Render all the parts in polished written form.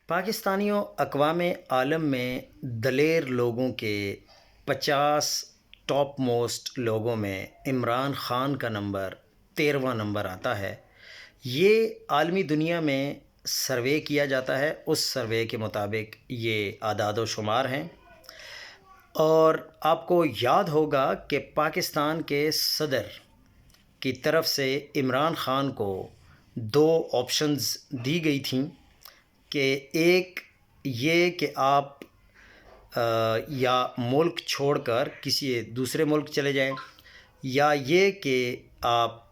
پاکستانیوں اقوام عالم میں دلیر لوگوں کے 50 ٹاپ موسٹ لوگوں میں عمران خان کا نمبر 13واں نمبر آتا ہے۔ یہ عالمی دنیا میں سروے کیا جاتا ہے، اس سروے کے مطابق یہ اعداد و شمار ہیں۔ اور آپ کو یاد ہوگا کہ پاکستان کے صدر کی طرف سے عمران خان کو 2 آپشنز دی گئی تھیں کہ ایک یہ کہ آپ یا ملک چھوڑ کر کسی دوسرے ملک چلے جائیں، یا یہ کہ آپ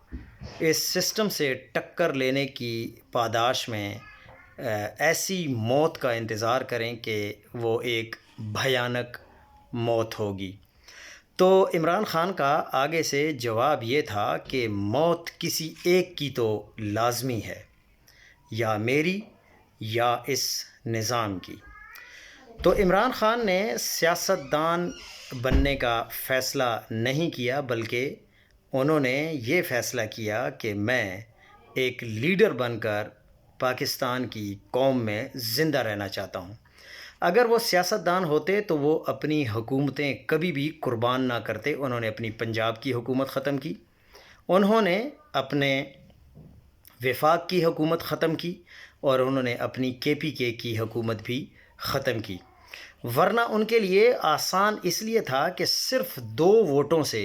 اس سسٹم سے ٹکر لینے کی پاداش میں ایسی موت کا انتظار کریں کہ وہ ایک بھیانک موت ہوگی۔ تو عمران خان کا آگے سے جواب یہ تھا کہ موت کسی ایک کی تو لازمی ہے، یا میری یا اس نظام کی۔ تو عمران خان نے سیاستدان بننے کا فیصلہ نہیں کیا، بلکہ انہوں نے یہ فیصلہ کیا کہ میں ایک لیڈر بن کر پاکستان کی قوم میں زندہ رہنا چاہتا ہوں۔ اگر وہ سیاستدان ہوتے تو وہ اپنی حکومتیں کبھی بھی قربان نہ کرتے۔ انہوں نے اپنی پنجاب کی حکومت ختم کی، انہوں نے اپنے وفاق کی حکومت ختم کی، اور انہوں نے اپنی KPK کی حکومت بھی ختم کی۔ ورنہ ان کے لیے آسان اس لیے تھا کہ صرف 2 ووٹوں سے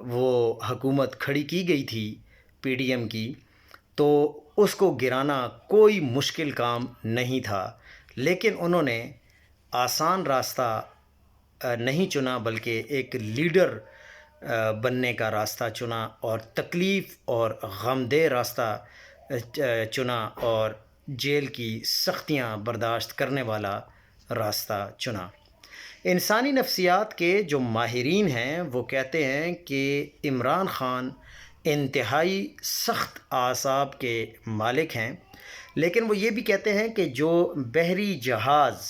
وہ حکومت کھڑی کی گئی تھی PDM کی، تو اس کو گرانا کوئی مشکل کام نہیں تھا۔ لیکن انہوں نے آسان راستہ نہیں چنا، بلکہ ایک لیڈر بننے کا راستہ چنا، اور تکلیف اور غم دہ راستہ چنا، اور جیل کی سختیاں برداشت کرنے والا راستہ چنا۔ انسانی نفسیات کے جو ماہرین ہیں وہ کہتے ہیں کہ عمران خان انتہائی سخت اعصاب کے مالک ہیں، لیکن وہ یہ بھی کہتے ہیں کہ جو بحری جہاز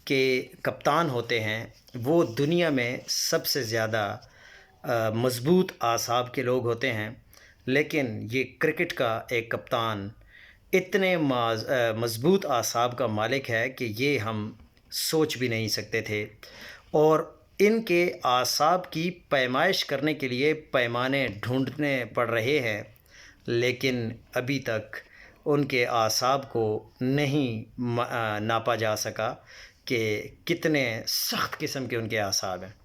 کے کپتان ہوتے ہیں وہ دنیا میں سب سے زیادہ مضبوط اعصاب کے لوگ ہوتے ہیں، لیکن یہ کرکٹ کا ایک کپتان اتنے مضبوط اعصاب کا مالک ہے کہ یہ ہم سوچ بھی نہیں سکتے تھے۔ اور ان کے اعصاب کی پیمائش کرنے کے لیے پیمانے ڈھونڈنے پڑ رہے ہیں، لیکن ابھی تک ان کے اعصاب کو نہیں ناپا جا سکا کہ کتنے سخت قسم کے ان کے اعصاب ہیں۔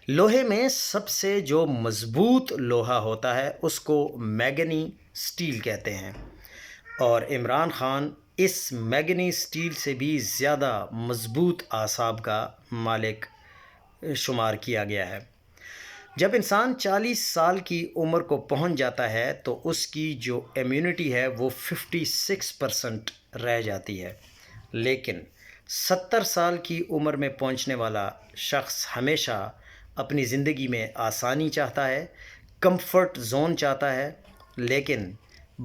لوہے میں سب سے جو مضبوط لوہا ہوتا ہے اس کو میگنی سٹیل کہتے ہیں، اور عمران خان اس میگنی سٹیل سے بھی زیادہ مضبوط اعصاب کا مالک شمار کیا گیا ہے۔ جب انسان 40 سال کی عمر کو پہنچ جاتا ہے تو اس کی جو امیونٹی ہے وہ 56% رہ جاتی ہے، لیکن 70 سال کی عمر میں پہنچنے والا شخص ہمیشہ اپنی زندگی میں آسانی چاہتا ہے، کمفرٹ زون چاہتا ہے۔ لیکن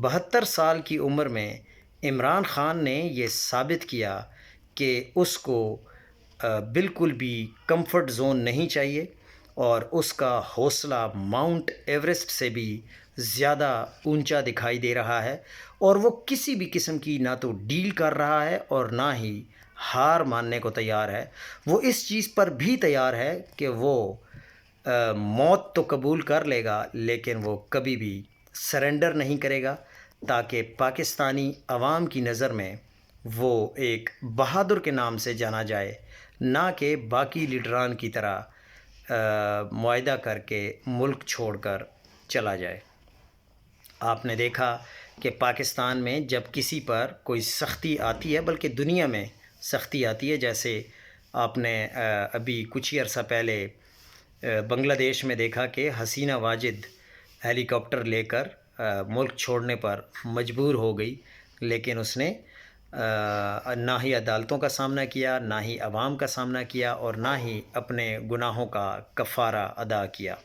72 سال کی عمر میں عمران خان نے یہ ثابت کیا کہ اس کو بالکل بھی کمفرٹ زون نہیں چاہیے، اور اس کا حوصلہ ماؤنٹ ایوریسٹ سے بھی زیادہ اونچا دکھائی دے رہا ہے، اور وہ کسی بھی قسم کی نہ تو ڈیل کر رہا ہے اور نہ ہی ہار ماننے کو تیار ہے۔ وہ اس چیز پر بھی تیار ہے کہ وہ موت تو قبول کر لے گا، لیکن وہ کبھی بھی سرنڈر نہیں کرے گا، تاکہ پاکستانی عوام کی نظر میں وہ ایک بہادر کے نام سے جانا جائے، نہ کہ باقی لیڈران کی طرح معاہدہ کر کے ملک چھوڑ کر چلا جائے۔ آپ نے دیکھا کہ پاکستان میں جب کسی پر کوئی سختی آتی ہے، بلکہ دنیا میں سختی آتی ہے، جیسے آپ نے ابھی کچھ ہی عرصہ پہلے بنگلہ دیش میں دیکھا کہ حسینہ واجد ہیلی کاپٹر لے کر ملک چھوڑنے پر مجبور ہو گئی، لیکن اس نے نہ ہی عدالتوں کا سامنا کیا، نہ ہی عوام کا سامنا کیا، اور نہ ہی اپنے گناہوں کا کفارہ ادا کیا۔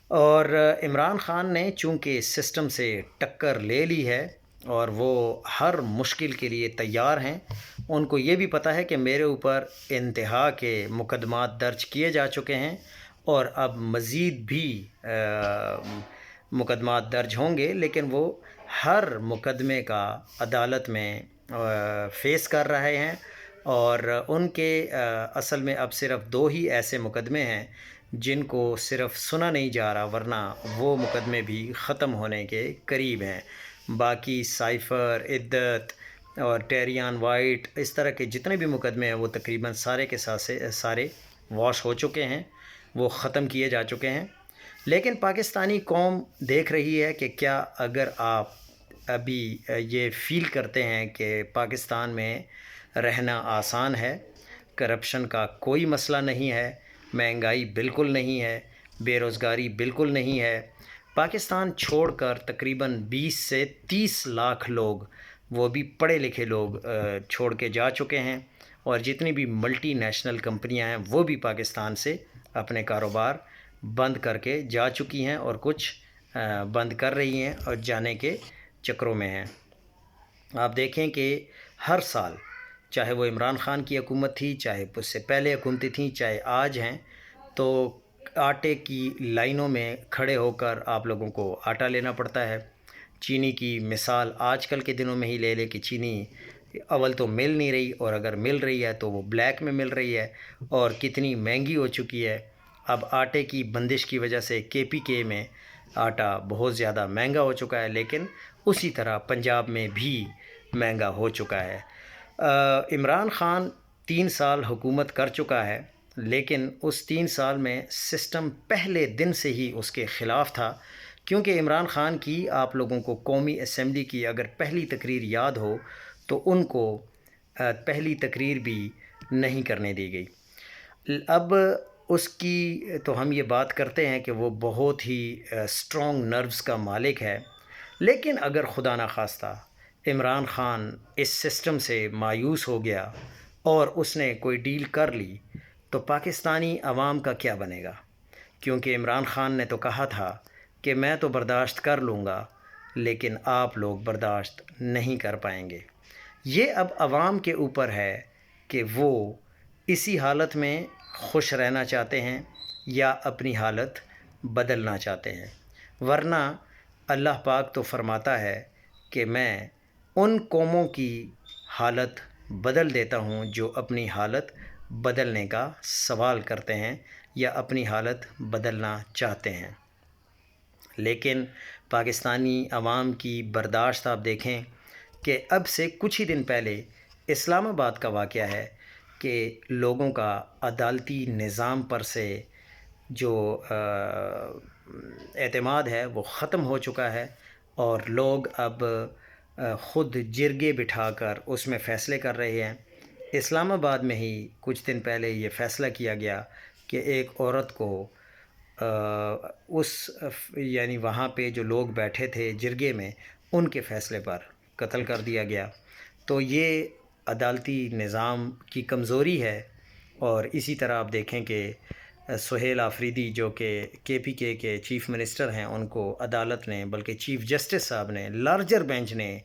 اور عمران خان نے چونکہ سسٹم سے ٹکر لے لی ہے اور وہ ہر مشکل کے لیے تیار ہیں، ان کو یہ بھی پتہ ہے کہ میرے اوپر انتہا کے مقدمات درج کیے جا چکے ہیں، اور اب مزید بھی مقدمات درج ہوں گے، لیکن وہ ہر مقدمے کا عدالت میں فیس کر رہے ہیں، اور ان کے اصل میں اب صرف 2 ہی ایسے مقدمے ہیں جن کو صرف سنا نہیں جا رہا، ورنہ وہ مقدمے بھی ختم ہونے کے قریب ہیں۔ باقی سائفر، عدت اور ٹیریان وائٹ، اس طرح کے جتنے بھی مقدمے ہیں وہ تقریباً سارے کے سارے واش ہو چکے ہیں، وہ ختم کیے جا چکے ہیں۔ لیکن پاکستانی قوم دیکھ رہی ہے کہ کیا اگر آپ ابھی یہ فیل کرتے ہیں کہ پاکستان میں رہنا آسان ہے، کرپشن کا کوئی مسئلہ نہیں ہے، مہنگائی بالکل نہیں ہے، بے روزگاری بالکل نہیں ہے، پاکستان چھوڑ کر تقریباً 20 سے 30 لاکھ لوگ، وہ بھی پڑھے لکھے لوگ، چھوڑ کے جا چکے ہیں، اور جتنی بھی ملٹی نیشنل کمپنیاں ہیں وہ بھی پاکستان سے اپنے کاروبار بند کر کے جا چکی ہیں، اور کچھ بند کر رہی ہیں اور جانے کے چکروں میں ہیں۔ آپ دیکھیں کہ ہر سال، چاہے وہ عمران خان کی حکومت تھی، چاہے اس سے پہلے حکومتیں تھیں، چاہے آج ہیں، تو آٹے کی لائنوں میں کھڑے ہو کر آپ لوگوں کو آٹا لینا پڑتا ہے۔ چینی کی مثال آج کل کے دنوں میں ہی لے لے کہ چینی اول تو مل نہیں رہی، اور اگر مل رہی ہے تو وہ بلیک میں مل رہی ہے، اور کتنی مہنگی ہو چکی ہے۔ اب آٹے کی بندش کی وجہ سے KPK میں آٹا بہت زیادہ مہنگا ہو چکا ہے، لیکن اسی طرح پنجاب میں بھی مہنگا ہو چکا ہے۔ عمران خان 3 سال حکومت کر چکا ہے، لیکن اس 3 سال میں سسٹم پہلے دن سے ہی اس کے خلاف تھا، کیونکہ عمران خان کی، آپ لوگوں کو قومی اسمبلی کی اگر پہلی تقریر یاد ہو تو ان کو پہلی تقریر بھی نہیں کرنے دی گئی۔ اب اس کی تو ہم یہ بات کرتے ہیں کہ وہ بہت ہی اسٹرانگ نروز کا مالک ہے، لیکن اگر خدا نخواستہ عمران خان اس سسٹم سے مایوس ہو گیا اور اس نے کوئی ڈیل کر لی تو پاکستانی عوام کا کیا بنے گا؟ کیونکہ عمران خان نے تو کہا تھا کہ میں تو برداشت کر لوں گا، لیکن آپ لوگ برداشت نہیں کر پائیں گے۔ یہ اب عوام کے اوپر ہے کہ وہ اسی حالت میں خوش رہنا چاہتے ہیں یا اپنی حالت بدلنا چاہتے ہیں، ورنہ اللہ پاک تو فرماتا ہے کہ میں ان قوموں کی حالت بدل دیتا ہوں جو اپنی حالت بدلنے کا سوال کرتے ہیں یا اپنی حالت بدلنا چاہتے ہیں۔ لیکن پاکستانی عوام کی برداشت آپ دیکھیں کہ اب سے کچھ ہی دن پہلے اسلام آباد کا واقعہ ہے کہ لوگوں کا عدالتی نظام پر سے جو اعتماد ہے وہ ختم ہو چکا ہے، اور لوگ اب خود جرگے بٹھا کر اس میں فیصلے کر رہے ہیں۔ اسلام آباد میں ہی کچھ دن پہلے یہ فیصلہ کیا گیا کہ ایک عورت کو یعنی وہاں پہ جو لوگ بیٹھے تھے جرگے میں، ان کے فیصلے پر قتل کر دیا گیا۔ تو یہ عدالتی نظام کی کمزوری ہے۔ اور اسی طرح آپ دیکھیں کہ سہیل آفریدی جو کہ KPK کے چیف منسٹر ہیں، ان کو عدالت نے، بلکہ چیف جسٹس صاحب نے، لارجر بینچ نے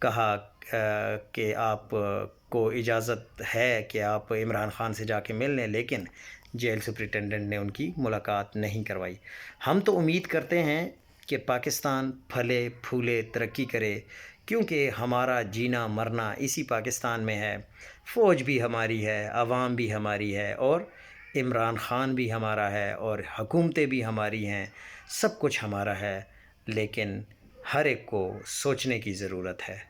کہا کہ آپ کو اجازت ہے کہ آپ عمران خان سے جا کے مل لیں، لیکن جیل سپرنٹنڈنٹ نے ان کی ملاقات نہیں کروائی۔ ہم تو امید کرتے ہیں کہ پاکستان پھلے پھولے ترقی کرے، کیونکہ ہمارا جینا مرنا اسی پاکستان میں ہے، فوج بھی ہماری ہے، عوام بھی ہماری ہے، اور عمران خان بھی ہمارا ہے، اور حکومتیں بھی ہماری ہیں، سب کچھ ہمارا ہے، لیکن ہر ایک کو سوچنے کی ضرورت ہے۔